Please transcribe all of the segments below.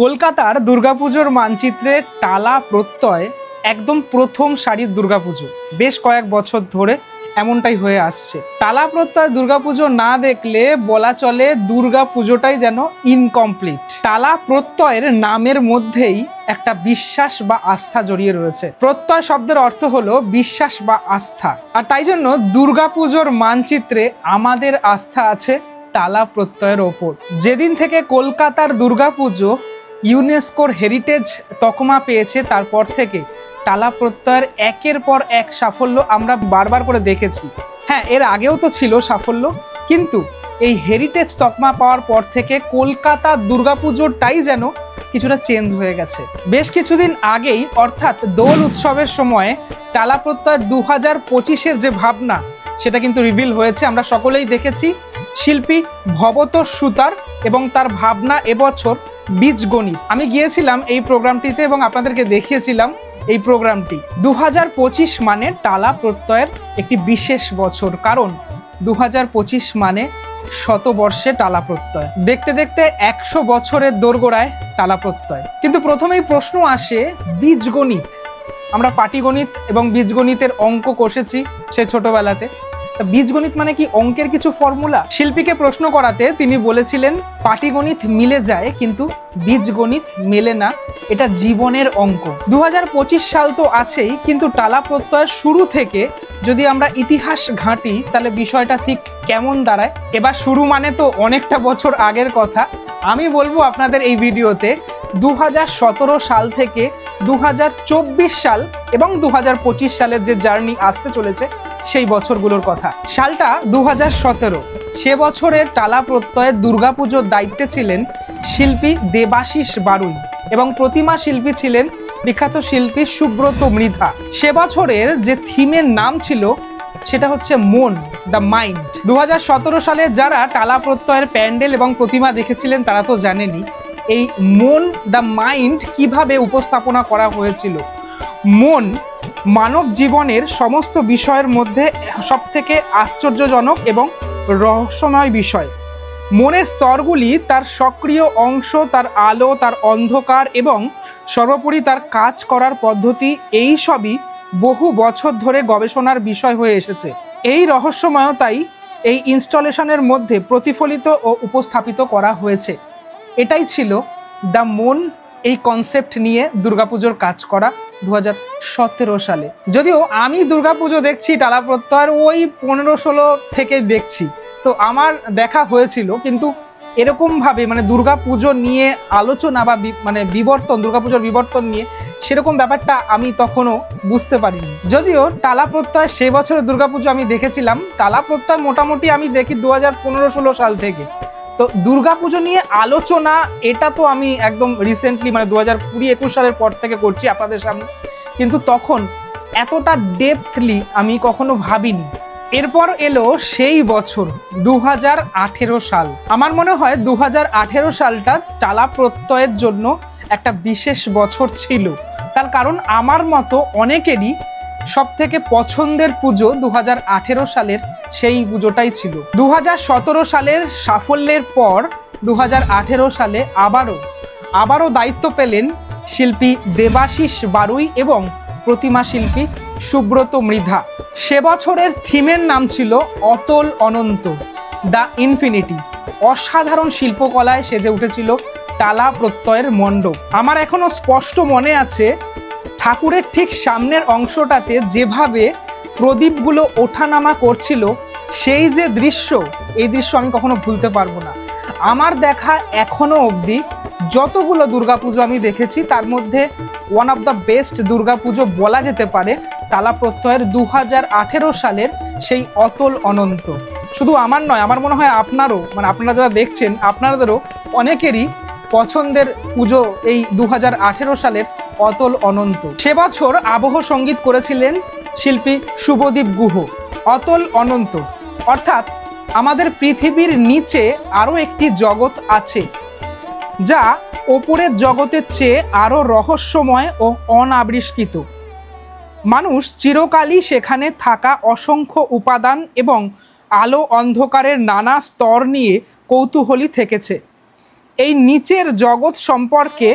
কলকাতার দুর্গাপুজোর মানচিত্রে টালা প্রত্যয় একদম প্রথম সারির দুর্গাপুজো। বেশ কয়েক বছর ধরে এমনটাই হয়ে আসছে। টালা প্রত্যয় দুর্গাপুজো না দেখলে বলা চলে দুর্গাপুজোটাই যেন ইনকমপ্লিট। টালা প্রত্যয়ের নামের মধ্যেই একটা বিশ্বাস বা আস্থা জড়িয়ে রয়েছে। প্রত্যয় শব্দের অর্থ হলো বিশ্বাস বা আস্থা, আর তাই জন্য দুর্গাপুজোর মানচিত্রে আমাদের আস্থা আছে টালা প্রত্যয়ের ওপর। যেদিন থেকে কলকাতার দুর্গাপুজো ইউনেস্কোর হেরিটেজ তকমা পেয়েছে, তারপর থেকে টালা প্রত্যয়ের একের পর এক সাফল্য আমরা বারবার করে দেখেছি। হ্যাঁ, এর আগেও তো ছিল সাফল্য, কিন্তু এই হেরিটেজ তকমা পাওয়ার পর থেকে কলকাতার দুর্গাপুজোটাই যেন কিছুটা চেঞ্জ হয়ে গেছে। বেশ কিছুদিন আগেই, অর্থাৎ দোল উৎসবের সময়ে টালা প্রত্যয় 2025-এর যে ভাবনা, সেটা কিন্তু রিভিল হয়েছে। আমরা সকলেই দেখেছি শিল্পী ভবতোষ সুতার এবং তার ভাবনা এবছর বীজগণিত। আমি গিয়েছিলাম এই প্রোগ্রামটিতে এবং আপনাদেরকে দেখিয়েছিলাম এই প্রোগ্রামটি। 2025 মানে টালা প্রত্যয়ের একটি বিশেষ বছর, কারণ 2025 মানে শতবর্ষে টালা প্রত্যয়। দেখতে দেখতে 100 বছরের দোরগোড়ায় টালা প্রত্যয়। কিন্তু প্রথমেই প্রশ্ন আসে বীজগণিত। আমরা পাটিগণিত এবং বীজগণিতের অঙ্ক কষেছি সে ছোটবেলাতে। বীজগণিত মানে কি অঙ্কের কিছু ফর্মুলা? শিল্পীকে প্রশ্ন করাতে তিনি বলেছিলেন পাটিগণিত মিলে যায় কিন্তু বীজগণিত মেলে না, এটা জীবনের অঙ্ক। 2025 সাল তো আছেই, কিন্তু টালা প্রত্যয়ের শুরু থেকে যদি আমরা ইতিহাস ঘাঁটি তাহলে বিষয়টা ঠিক কেমন দাঁড়ায়। এবার শুরু মানে তো অনেকটা বছর আগের কথা। আমি বলবো আপনাদের এই ভিডিওতে 2017 সাল থেকে 2024 সাল এবং 2025 সালের যে জার্নি আসতে চলেছে সেই বছরগুলোর কথা। সালটা 2017। সে বছরের টালা প্রত্যয়ের দুর্গাপুজোর দায়িত্বে ছিলেন শিল্পী দেবাশিস বারুই এবং প্রতিমা শিল্পী ছিলেন বিখ্যাত শিল্পী সুব্রত মৃধা। সে বছরের যে থিমের নাম ছিল সেটা হচ্ছে মন, দ্য মাইন্ড। 2017 সালে যারা টালা প্রত্যয়ের প্যান্ডেল এবং প্রতিমা দেখেছিলেন তারা তো জানেনই এই মন, দ্য মাইন্ড কিভাবে উপস্থাপনা করা হয়েছিল। মন মানব জীবনের সমস্ত বিষয়ের মধ্যে সবথেকে আশ্চর্যজনক এবং রহস্যময় বিষয়। মনের স্তরগুলি, তার সক্রিয় অংশ, তার আলো, তার অন্ধকার এবং সর্বোপরি তার কাজ করার পদ্ধতি, এই সবই বহু বছর ধরে গবেষণার বিষয় হয়ে এসেছে। এই রহস্যময়তাই এই ইনস্টলেশনের মধ্যে প্রতিফলিত ও উপস্থাপিত করা হয়েছে। এটাই ছিল দ্য মন, এই কনসেপ্ট নিয়ে দুর্গাপুজোর কাজ করা 2017 সালে। যদিও আমি দুর্গাপুজো দেখছি টালা প্রত্যয়ের ওই 15-16 থেকে দেখছি, তো আমার দেখা হয়েছিল, কিন্তু এরকমভাবে মানে দুর্গাপুজো নিয়ে আলোচনা বা বিবর্তন, দুর্গাপুজোর বিবর্তন নিয়ে সেরকম ব্যাপারটা আমি তখনও বুঝতে পারিনি। যদিও টালা প্রত্যয় সে বছরের দুর্গাপুজো আমি দেখেছিলাম। টালা প্রত্যয় মোটামুটি আমি দেখি 2015-16 সাল থেকে। তো দুর্গাপুজো নিয়ে আলোচনা এটা তো আমি একদম রিসেন্টলি মানে 2020-21 সালের পর থেকে করছি আপনাদের সামনে, কিন্তু তখন এতটা ডেপথলি আমি কখনো ভাবিনি। এরপর এলো সেই বছর 2018 সাল। আমার মনে হয় 2018 সালটা টালা প্রত্যয়ের জন্য একটা বিশেষ বছর ছিল। তার কারণ আমার মতো অনেকেরই সব থেকে পছন্দের পুজো 2018 সালের সেই পুজোটাই ছিল। 2017 সালের সাফল্যের পর 2018 সালে আবারও দায়িত্ব পেলেন শিল্পী দেবাশিস বারুই এবং প্রতিমা শিল্পী সুব্রত মৃধা। সে বছরের থিমের নাম ছিল অতল অনন্ত, দ্য ইনফিনিটি। অসাধারণ শিল্পকলায় সেজে উঠেছিল টালা প্রত্যয়ের মণ্ডপ। আমার এখনো স্পষ্ট মনে আছে ঠাকুরের ঠিক সামনের অংশটাতে যেভাবে প্রদীপগুলো ওঠানামা করছিল, সেই যে দৃশ্য, এই দৃশ্য আমি কখনো ভুলতে পারবো না। আমার দেখা এখনো অবধি যতগুলো দুর্গাপুজো আমি দেখেছি তার মধ্যে one of the best Durga Puja বলা যেতে পারে টালা প্রত্যয়ের 2018 সালের সেই অতল অনন্ত। শুধু আমার নয়, আমার মনে হয় আপনারও, মানে আপনারা যারা দেখছেন আপনাদেরও অনেকেরই পছন্দের পুজো এই 2018 সালের অতল অনন্ত। সে বছর আবহ সঙ্গীত করেছিলেন শিল্পী শুভদীপ গুহ। অতল অনন্ত অর্থাৎ আমাদের পৃথিবীর নিচে আরও একটি জগৎ আছে যা ওপরের জগতের চেয়ে আরও রহস্যময় ও অনাবিষ্কৃত। মানুষ চিরকালই সেখানে থাকা অসংখ্য উপাদান এবং আলো অন্ধকারের নানা স্তর নিয়ে কৌতূহলী থেকেছে। এই নিচের জগৎ সম্পর্কে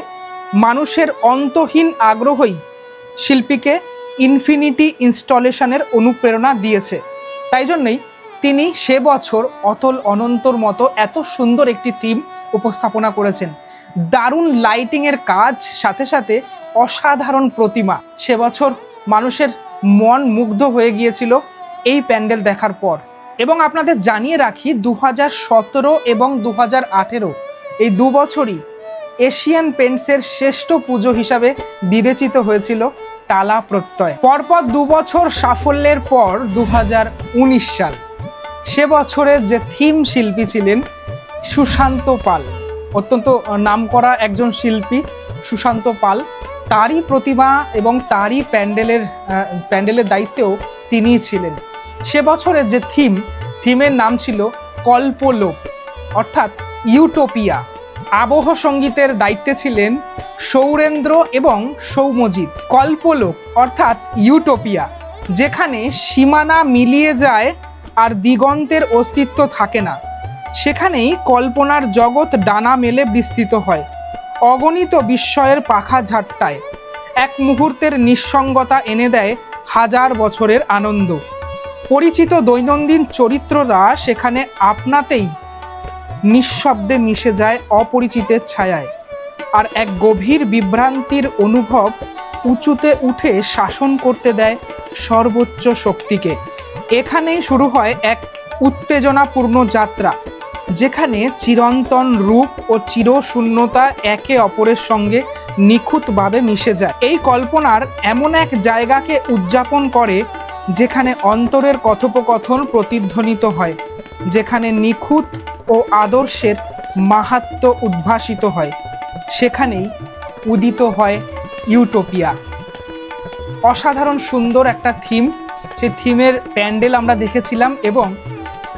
মানুষের অন্তহীন আগ্রহই শিল্পীকে ইনফিনিটি ইনস্টলেশনের অনুপ্রেরণা দিয়েছে। তাই জন্যই তিনি সে বছর অতল অনন্তর মতো এত সুন্দর একটি থিম উপস্থাপনা করেছেন। দারুণ লাইটিংয়ের কাজ, সাথে সাথে অসাধারণ প্রতিমা। সে বছর মানুষের মন মুগ্ধ হয়ে গিয়েছিল এই প্যান্ডেল দেখার পর। এবং আপনাদের জানিয়ে রাখি 2017 এবং 2018 এই 2 বছরই এশিয়ান পেন্টসের শ্রেষ্ঠ পুজো হিসাবে বিবেচিত হয়েছিল টালা প্রত্যয়। পরপর 2 বছর সাফল্যের পর 2019 সাল, সে বছরের যে থিম শিল্পী ছিলেন সুশান্ত পাল, অত্যন্ত নামকরা একজন শিল্পী সুশান্ত পাল, তারই প্রতিমা এবং তারই প্যান্ডেলের দায়িত্বেও তিনিই ছিলেন। সে বছরের যে থিমের নাম ছিল কল্পলোক, অর্থাৎ ইউটোপিয়া। আবহ সঙ্গীতের দায়িত্বে ছিলেন সৌরেন্দ্র এবং সৌমজিৎ। কল্পলোক অর্থাৎ ইউটোপিয়া, যেখানে সীমানা মিলিয়ে যায় আর দিগন্তের অস্তিত্ব থাকে না, সেখানেই কল্পনার জগৎ ডানা মেলে বিস্তৃত হয়। অগণিত বিস্ময়ের পাখা ঝাট্টায় এক মুহূর্তের নিঃসঙ্গতা এনে দেয় হাজার বছরের আনন্দ। পরিচিত দৈনন্দিন চরিত্ররা সেখানে আপনাতেই নিঃশব্দে মিশে যায় অপরিচিতের ছায়ায়, আর এক গভীর বিভ্রান্তির অনুভব উঁচুতে উঠে শাসন করতে দেয় সর্বোচ্চ শক্তিকে। এখানেই শুরু হয় এক উত্তেজনাপূর্ণ যাত্রা, যেখানে চিরন্তন রূপ ও চিরশূন্যতা একে অপরের সঙ্গে নিখুঁতভাবে মিশে যায়। এই কল্পনার এমন এক জায়গাকে উদযাপন করে যেখানে অন্তরের কথোপকথন প্রতিধ্বনিত হয়, যেখানে নিখুঁত ও আদর্শের মাহাত্ম্য উদ্ভাসিত হয়, সেখানেই উদিত হয় ইউটোপিয়া। অসাধারণ সুন্দর একটা থিম, সেই থিমের প্যান্ডেল আমরা দেখেছিলাম এবং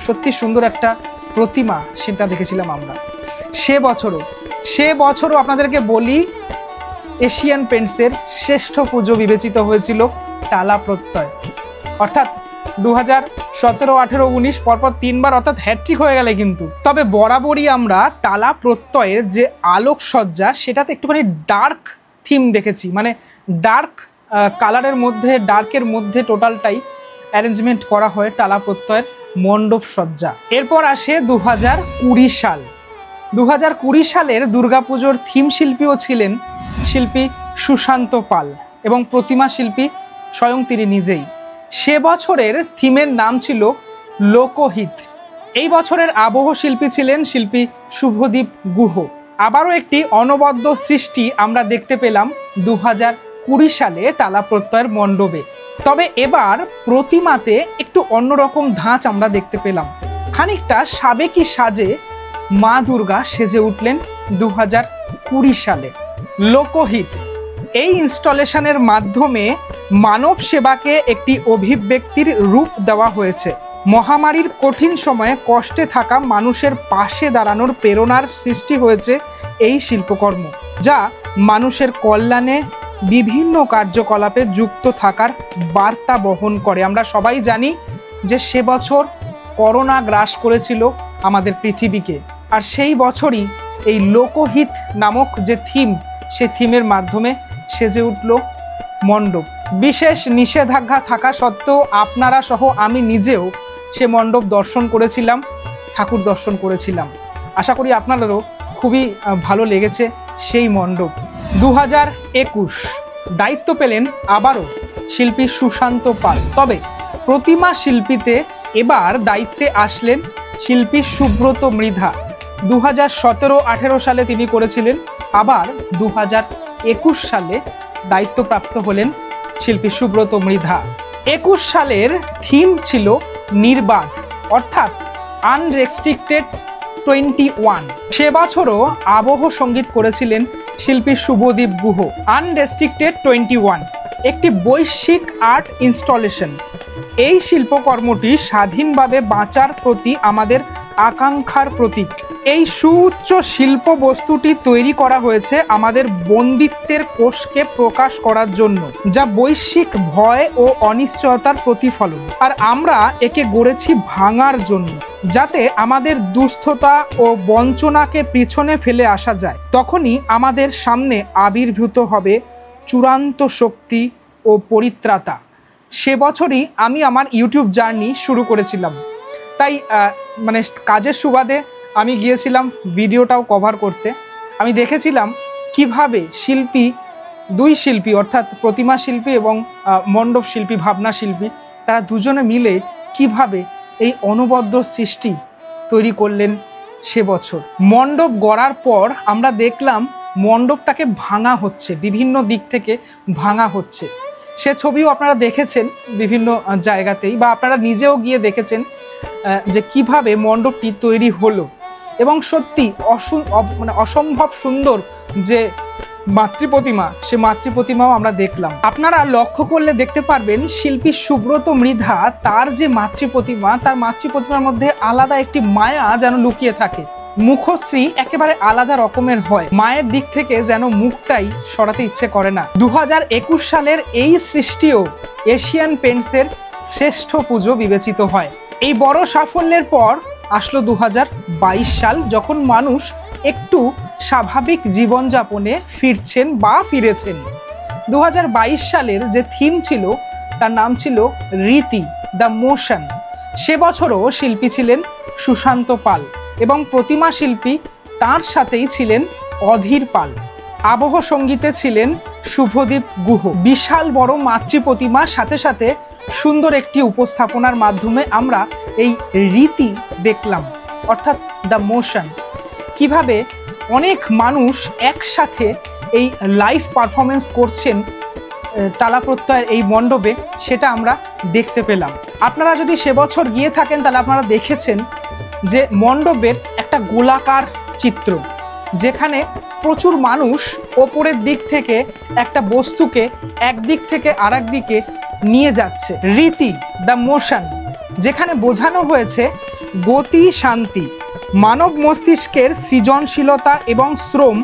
সত্যি সুন্দর একটা প্রতিমা সেটা দেখেছিলাম আমরা। সে বছরও আপনাদেরকে বলি এশিয়ান পেন্টসের শ্রেষ্ঠ পুজো বিবেচিত হয়েছিল টালা প্রত্যয়। অর্থাৎ 2017, 18, 19 পরপর 3 বার, অর্থাৎ হ্যাট্রিক হয়ে গেলে কিন্তু। তবে বরাবরই আমরা টালা প্রত্যয়ের যে আলোকসজ্জা সেটাতে একটুখানি ডার্ক থিম দেখেছি, মানে ডার্ক কালারের মধ্যে, ডার্কের মধ্যে টোটালটাই অ্যারেঞ্জমেন্ট করা হয় টালা প্রত্যয়ের মণ্ডপ সজ্জা। এরপর আসে 2020 সাল। 2020 সালের দুর্গাপুজোর থিম শিল্পীও ছিলেন শিল্পী সুশান্ত পাল এবং প্রতিমা শিল্পী স্বয়ং তিনি নিজেই। সে বছরের থিমের নাম ছিল লোকহিত। এই বছরের আবহ শিল্পী ছিলেন শিল্পী শুভদীপ গুহ। আবারও একটি অনবদ্য সৃষ্টি আমরা দেখতে পেলাম 2020 সালে টালা প্রত্যয়ের মণ্ডপে। তবে এবার প্রতিমাতে একটু অন্যরকম ধাঁচ আমরা দেখতে পেলাম। খানিকটা সাবেকি সাজে মা দুর্গা সেজে উঠলেন 2020 সালে। লোকহিত এই ইনস্টলেশনের মাধ্যমে মানব সেবাকে একটি অভিব্যক্তির রূপ দেওয়া হয়েছে। মহামারীর কঠিন সময়ে কষ্টে থাকা মানুষের পাশে দাঁড়ানোর প্রেরণার সৃষ্টি হয়েছে এই শিল্পকর্ম, যা মানুষের কল্যাণে বিভিন্ন কার্যকলাপে যুক্ত থাকার বার্তা বহন করে। আমরা সবাই জানি যে সে বছর করোনা গ্রাস করেছিল আমাদের পৃথিবীকে, আর সেই বছরই এই লোকহিত নামক যে থিম, সে থিমের মাধ্যমে সেজে উঠল মণ্ডপ। বিশেষ নিষেধাজ্ঞা থাকা সত্ত্বেও আপনারা সহ আমি নিজেও সে মণ্ডপ দর্শন করেছিলাম, ঠাকুর দর্শন করেছিলাম। আশা করি আপনাদেরও খুবই ভালো লেগেছে সেই মণ্ডপ। 2021 দায়িত্ব পেলেন আবারও শিল্পী সুশান্ত পাল। তবে প্রতিমা শিল্পীতে এবার দায়িত্বে আসলেন শিল্পী সুব্রত মৃধা। 2017-18 সালে তিনি করেছিলেন, আবার 2021 সালে দায়িত্বপ্রাপ্ত হলেন শিল্পী সুব্রত মৃধা। 21 সালের থিম ছিল নির্বাধ, অর্থাৎ আনরেস্ট্রিক্টেড 21। সে বছরও আবহ সঙ্গীত করেছিলেন শিল্পী শুভদীপ গুহ। আনরেস্ট্রিক্টেড 21 একটি বৈশ্বিক আর্ট ইনস্টলেশন। এই শিল্পকর্মটি স্বাধীনভাবে বাঁচার প্রতি আমাদের আকাঙ্ক্ষার প্রতীক। এই সুউচ্চ শিল্প বস্তুটি তৈরি করা হয়েছে আমাদের বন্দিত্বের কোষকে প্রকাশ করার জন্য, যা বৈশ্বিক ভয় ও অনিশ্চয়তার প্রতিফলন। আর আমরা একে গড়েছি ভাঙার জন্য, যাতে আমাদের দুস্থতা ও বঞ্চনাকে পিছনে ফেলে আসা যায়। তখনই আমাদের সামনে আবির্ভূত হবে চূড়ান্ত শক্তি ও পরিত্রাতা। সে বছরই আমি আমার ইউটিউব জার্নি শুরু করেছিলাম, তাই কাজের সুবাদে আমি গিয়েছিলাম ভিডিওটাও কভার করতে। আমি দেখেছিলাম কিভাবে দুই শিল্পী অর্থাৎ প্রতিমা শিল্পী এবং মণ্ডপ শিল্পী, ভাবনা শিল্পী, তারা দুজনে মিলে কিভাবে এই অনবদ্য সৃষ্টি তৈরি করলেন সে বছর। মণ্ডপ গড়ার পর আমরা দেখলাম মণ্ডপটাকে ভাঙা হচ্ছে, বিভিন্ন দিক থেকে ভাঙা হচ্ছে। সে ছবিও আপনারা দেখেছেন বিভিন্ন জায়গাতেই, বা আপনারা নিজেও গিয়ে দেখেছেন যে কিভাবে মণ্ডপটি তৈরি হলো। এবং সত্যি অসম্ভব সুন্দর যে মাতৃপ্রতিমা, সে মাতৃপ্রতিমাও আমরা দেখলাম। আপনারা লক্ষ্য করলে দেখতে পারবেন শিল্পী সুব্রত মৃধা তার যে মাতৃপ্রতিমা, তার মাতৃপ্রতিমার মধ্যে আলাদা একটি মায়া যেন লুকিয়ে থাকে। মুখশ্রী একেবারে আলাদা রকমের হয়, মায়ের দিক থেকে যেন মুখটাই সরাতে ইচ্ছে করে না। 2021 সালের এই সৃষ্টিও এশিয়ান পেন্টসের শ্রেষ্ঠ পুজো বিবেচিত হয়। এই বড় সাফল্যের পর আসলো 2022 সাল, যখন মানুষ একটু স্বাভাবিক জীবনযাপনে ফিরছেন বা ফিরেছেন। 2022 সালের যে থিম ছিল তার নাম ছিল রীতি, দ্য মোশন। সে বছরও শিল্পী ছিলেন সুশান্ত পাল এবং প্রতিমা শিল্পী তার সাথেই ছিলেন অধীর পাল। আবহ সঙ্গীতে ছিলেন শুভদীপ গুহ। বিশাল বড় মাতৃপ্রতিমার সাথে সাথে সুন্দর একটি উপস্থাপনার মাধ্যমে আমরা এই রীতি দেখলাম, অর্থাৎ দ্য মোশন। কিভাবে অনেক মানুষ একসাথে এই লাইভ পারফরমেন্স করছেন টালা প্রত্যয়ের এই মণ্ডপে, সেটা আমরা দেখতে পেলাম। আপনারা যদি সে বছর গিয়ে থাকেন তাহলে আপনারা দেখেছেন যে মণ্ডপের একটা গোলাকার চিত্র, যেখানে প্রচুর মানুষ ওপরের দিক থেকে একটা বস্তুকে একদিক থেকে আরেক দিকে নিয়ে যাচ্ছে। রীতি, দ্য মোশন, যেখানে বোঝানো হয়েছে গতি, শান্তি, মানব মস্তিষ্কের সৃজনশীলতা এবং শ্রম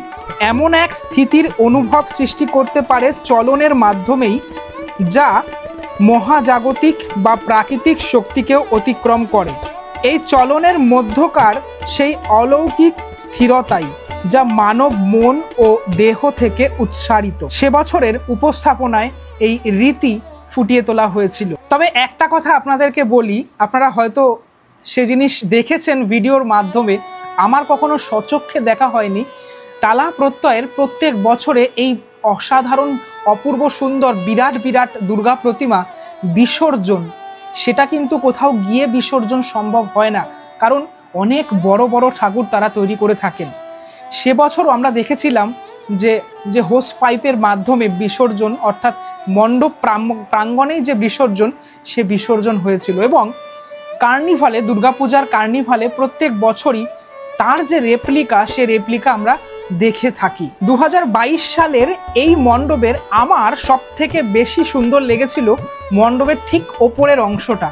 এমন এক স্থিতির অনুভব সৃষ্টি করতে পারে চলনের মাধ্যমেই, যা মহাজাগতিক বা প্রাকৃতিক শক্তিকেও অতিক্রম করে। এই চলনের মধ্যকার সেই অলৌকিক স্থিরতাই যা মানব মন ও দেহ থেকে উৎসারিত। সে বছরের উপস্থাপনায় এই রীতি ফুটিয়ে তোলা হয়েছিল। তবে একটা কথা আপনাদেরকে বলি, আপনারা হয়তো সে জিনিস দেখেছেন ভিডিওর মাধ্যমে, আমার কখনো সচক্ষে দেখা হয়নি। টালা প্রত্যয়ের প্রত্যেক বছরে এই অসাধারণ অপূর্ব সুন্দর বিরাট বিরাট দুর্গা প্রতিমা বিসর্জন, সেটা কিন্তু কোথাও গিয়ে বিসর্জন সম্ভব হয় না, কারণ অনেক বড় বড় ঠাকুর তারা তৈরি করে থাকেন। সে বছরও আমরা দেখেছিলাম যে হোস পাইপের মাধ্যমে বিসর্জন, অর্থাৎ মণ্ডপ প্রাঙ্গণেই যে বিসর্জন, সে বিসর্জন হয়েছিল। এবং কার্নিভালে, দুর্গাপূজার কার্নিভালে প্রত্যেক বছরই তার যে রেপ্লিকা, সে রেপ্লিকা আমরা দেখে থাকি। 2022 সালের এই মণ্ডপের আমার সব থেকে বেশি সুন্দর লেগেছিল মণ্ডপের ঠিক ওপরের অংশটা।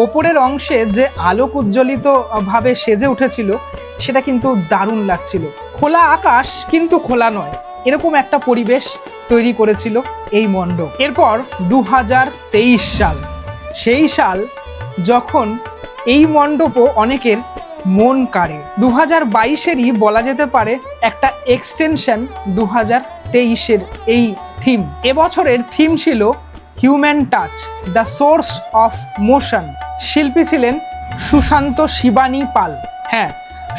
ওপরের অংশে যে আলোক উজ্জ্বলিত ভাবে সেজে উঠেছিল, সেটা কিন্তু দারুণ লাগছিল। খোলা আকাশ কিন্তু খোলা নয়, এরকম একটা পরিবেশ তৈরি করেছিল এই মণ্ডপ। এরপর 2023 সাল, সেই সাল যখন এই মণ্ডপও অনেকের মন কাড়ে। 2022-এরই বলা যেতে পারে একটা এক্সটেনশন 2023-এর এই থিম। এবছরের থিম ছিল human touch, the source of motion. শিল্পী ছিলেন সুশান্ত শিবানী পাল। হ্যাঁ,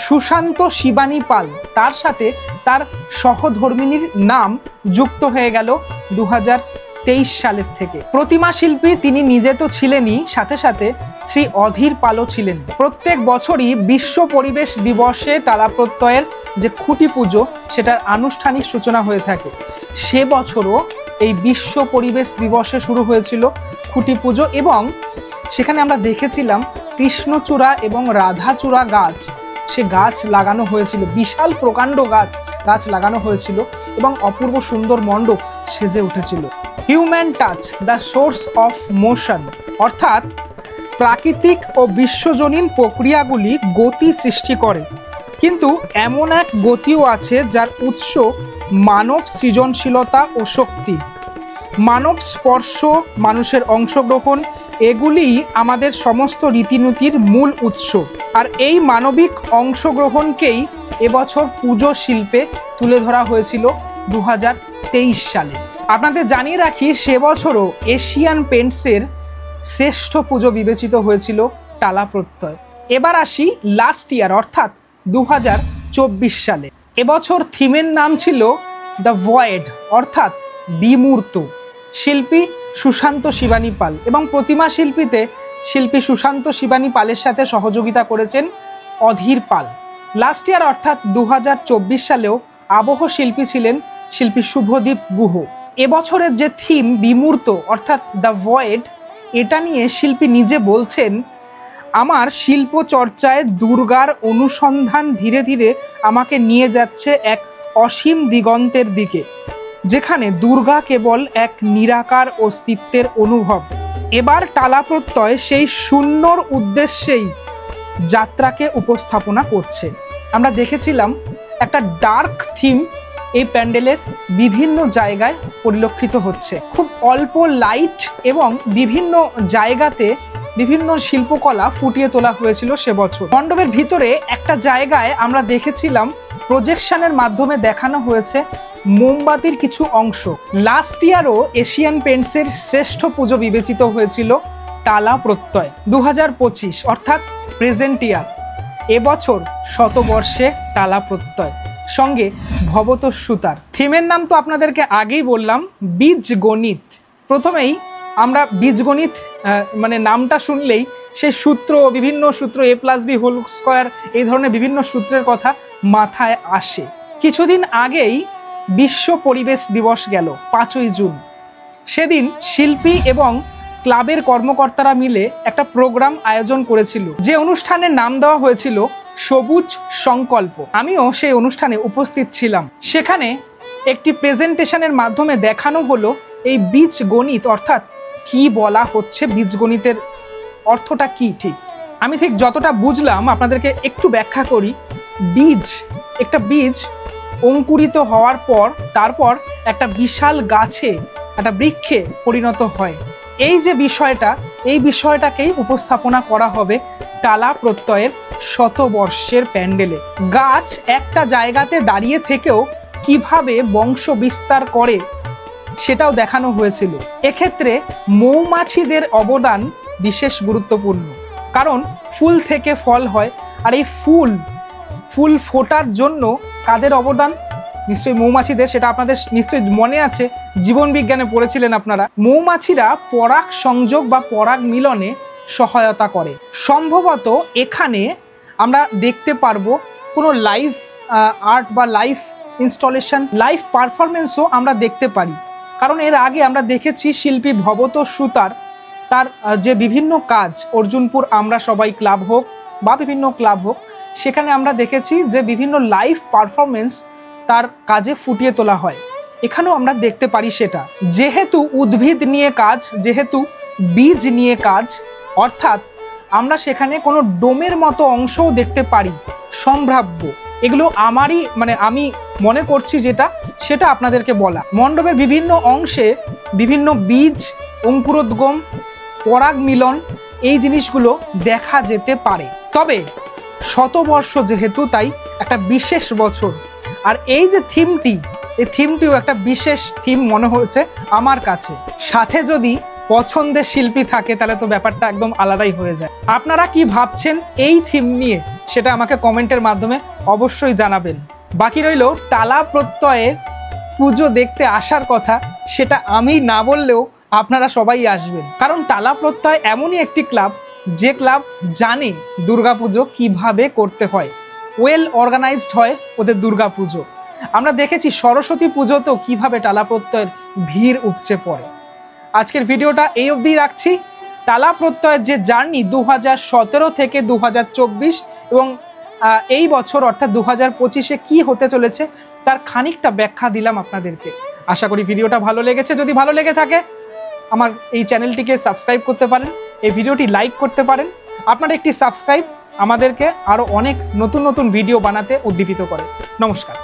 সুশান্ত শিবানী পাল, তার সাথে তার সহধর্মিনীর নাম যুক্ত হয়ে গেল 2023 সালের থেকে। প্রতিমা শিল্পী তিনি নিজে তো ছিলেনই, সাথে সাথে শ্রী অধীর পালও ছিলেন। প্রত্যেক বছরই বিশ্ব পরিবেশ দিবসে টালা প্রত্যয়ের যে খুঁটি পুজো, সেটার আনুষ্ঠানিক সূচনা হয়ে থাকে। সে বছরও এই বিশ্ব পরিবেশ দিবসে শুরু হয়েছিল খুঁটি পুজো, এবং সেখানে আমরা দেখেছিলাম কৃষ্ণচূড়া এবং রাধাচূড়া গাছ, সে গাছ লাগানো হয়েছিল, বিশাল প্রকাণ্ড গাছ লাগানো হয়েছিল, এবং অপূর্ব সুন্দর মণ্ডপ সেজে উঠেছিল। Human touch, the source of motion, অর্থাৎ প্রাকৃতিক ও বিশ্বজনীন প্রক্রিয়াগুলি গতি সৃষ্টি করে, কিন্তু এমন এক গতিও আছে যার উৎস মানব সৃজনশীলতা ও শক্তি। মানব স্পর্শ, মানুষের অংশগ্রহণ, এগুলি আমাদের সমস্ত রীতিনীতির মূল উৎস। আর এই মানবিক অংশগ্রহণকেই এবছর পুজো শিল্পে তুলে ধরা হয়েছিল 2023 সালে। আপনাদের জানিয়ে রাখি, সে বছরও এশিয়ান পেন্টসের শ্রেষ্ঠ পুজো বিবেচিত হয়েছিল টালা প্রত্যয়। এবার আসি লাস্ট ইয়ার অর্থাৎ 2024 সালে। এবছর থিমের নাম ছিল দ্য ভয়েড অর্থাৎ বিমূর্ত। শিল্পী সুশান্ত শিবানী পাল এবং প্রতিমা শিল্পীতে শিল্পী সুশান্ত শিবানী পালের সাথে সহযোগিতা করেছেন অধীর পাল। লাস্ট ইয়ার অর্থাৎ 2024 সালেও আবহ শিল্পী ছিলেন শিল্পী শুভদীপ গুহ। এবছরের যে থিম বিমূর্ত অর্থাৎ দ্য ভয়েড, এটা নিয়ে শিল্পী নিজে বলছেন, আমার শিল্প চর্চায় দুর্গার অনুসন্ধান ধীরে ধীরে আমাকে নিয়ে যাচ্ছে এক অসীম দিগন্তের দিকে, যেখানে দুর্গা কেবল এক নিরাকার অস্তিত্বের অনুভব। এবার টালা প্রত্যয় সেই শূন্যর উদ্দেশ্যেই যাত্রাকে উপস্থাপনা করছে। আমরা দেখেছিলাম একটা ডার্ক থিম এই প্যান্ডেলের বিভিন্ন জায়গায় পরিলক্ষিত হচ্ছে। খুব অল্প লাইট এবং বিভিন্ন জায়গাতে বিভিন্ন শিল্পকলা ফুটিয়ে তোলা হয়েছিল সে বছর। মণ্ডপের ভিতরে একটা জায়গায় আমরা দেখেছিলাম প্রজেকশনের মাধ্যমে দেখানো হয়েছে মোমবাতির কিছু অংশ। লাস্ট ইয়ারও এশিয়ান পেন্টসের শ্রেষ্ঠ পুজো বিবেচিত হয়েছিল টালা প্রত্যয় 2025 অর্থাৎ প্রেজেন্ট ইয়ার। এবছর শতবর্ষে টালা প্রত্যয়, সঙ্গে ভবতোষসুতার। থিমের নাম তো আপনাদেরকে আগেই বললাম, বীজগণিত। প্রথমেই আমরা বীজগণিত মানে নামটা শুনলেই সেই সূত্র, বিভিন্ন সূত্র, a+b² এই ধরনের বিভিন্ন সূত্রের কথা মাথায় আসে। কিছুদিন আগেই বিশ্ব পরিবেশ দিবস গেল 5ই জুন। সেদিন শিল্পী এবং ক্লাবের কর্মকর্তারা মিলে একটা প্রোগ্রাম আয়োজন করেছিল, যে অনুষ্ঠানের নাম দেওয়া হয়েছিল সবুজ সংকল্প। আমিও সেই অনুষ্ঠানে উপস্থিত ছিলাম। সেখানে একটি প্রেজেন্টেশনের মাধ্যমে দেখানো হলো এই বীজগণিত অর্থাৎ কি বলা হচ্ছে, বীজগণিতের অর্থটা কি। ঠিক আমি ঠিক যতটা বুঝলাম আপনাদেরকে একটু ব্যাখ্যা করি। বীজ, একটা বীজ অঙ্কুরিত হওয়ার পর তারপর একটা বিশাল গাছে, একটা বৃক্ষে পরিণত হয়। এই যে বিষয়টা, এই বিষয়টাকেই উপস্থাপনা করা হবে টালা প্রত্যয়ের শতবর্ষের প্যান্ডেলে। গাছ একটা জায়গাতে দাঁড়িয়ে থেকেও কিভাবে বংশ বিস্তার করে সেটাও দেখানো হয়েছিল। এক্ষেত্রে মৌমাছিদের অবদান বিশেষ গুরুত্বপূর্ণ, কারণ ফুল থেকে ফল হয়। আর এই ফুল ফোটার জন্য কাদের অবদান? নিশ্চয়ই মৌমাছিদের। সেটা আপনাদের নিশ্চয়ই মনে আছে, জীবন বিজ্ঞানে পড়েছিলেন আপনারা। মৌমাছিরা পরাগ সংযোগ বা পরাগ মিলনে সহায়তা করে। সম্ভবত এখানে আমরা দেখতে পারবো কোনো লাইভ আর্ট বা লাইভ ইনস্টলেশন, লাইভ পারফরমেন্সও আমরা দেখতে পারি। কারণ এর আগে আমরা দেখেছি শিল্পী ভবতোষসুতার তার যে বিভিন্ন কাজ, অর্জুনপুর আমরা সবাই ক্লাব হোক বা বিভিন্ন ক্লাব হোক, সেখানে আমরা দেখেছি যে বিভিন্ন লাইভ পারফরমেন্স তার কাজে ফুটিয়ে তোলা হয়। এখানেও আমরা দেখতে পারি সেটা। যেহেতু উদ্ভিদ নিয়ে কাজ, যেহেতু বীজ নিয়ে কাজ, অর্থাৎ আমরা সেখানে কোনো ডোমের মতো অংশও দেখতে পারি, সম্ভাব্য। এগুলো আমারই আমি মনে করছি যেটা, সেটা আপনাদেরকে বলা। মণ্ডপের বিভিন্ন অংশে বিভিন্ন বীজ, অঙ্কুরোদ্গম, পরাগ মিলন, এই জিনিসগুলো দেখা যেতে পারে। তবে শতবর্ষ যেহেতু, তাই একটা বিশেষ বছর। আর এই যে থিমটি, এই থিমটিও একটা বিশেষ থিম মনে হয়েছে আমার কাছে। সাথে যদি পছন্দের শিল্পী থাকে তাহলে তো ব্যাপারটা একদম আলাদাই হয়ে যায়। আপনারা কি ভাবছেন এই থিম নিয়ে, সেটা আমাকে কমেন্টের মাধ্যমে অবশ্যই জানাবেন। বাকি রইল টালা প্রত্যয়ের পুজো দেখতে আসার কথা, সেটা আমি না বললেও আপনারা সবাই আসবেন। কারণ টালা প্রত্যয় এমনই একটি ক্লাব, যে ক্লাব জানে দুর্গাপুজো কিভাবে করতে হয়। ওয়েল অর্গানাইজড হয় ওদের দুর্গাপুজো। আমরা দেখেছি সরস্বতী পুজোতেও কিভাবে টালা প্রত্যয়ের ভিড় উপচে পড়ে। আজকের ভিডিওটা এই অবধি রাখছি। টালা প্রত্যয়ের যে জার্নি 2017 থেকে 2024 এবং এই বছর অর্থাৎ 2025-এ কি হতে চলেছে তার খানিকটা ব্যাখ্যা দিলাম আপনাদেরকে। আশা করি ভিডিওটা ভালো লেগেছে। যদি ভালো লেগে থাকে আমার এই চ্যানেলটিকে সাবস্ক্রাইব করতে পারেন, এই ভিডিওটি লাইক করতে পারেন। আপনার একটি সাবস্ক্রাইব আমাদেরকে আরও অনেক নতুন নতুন ভিডিও বানাতে উদ্দীপিত করে। নমস্কার।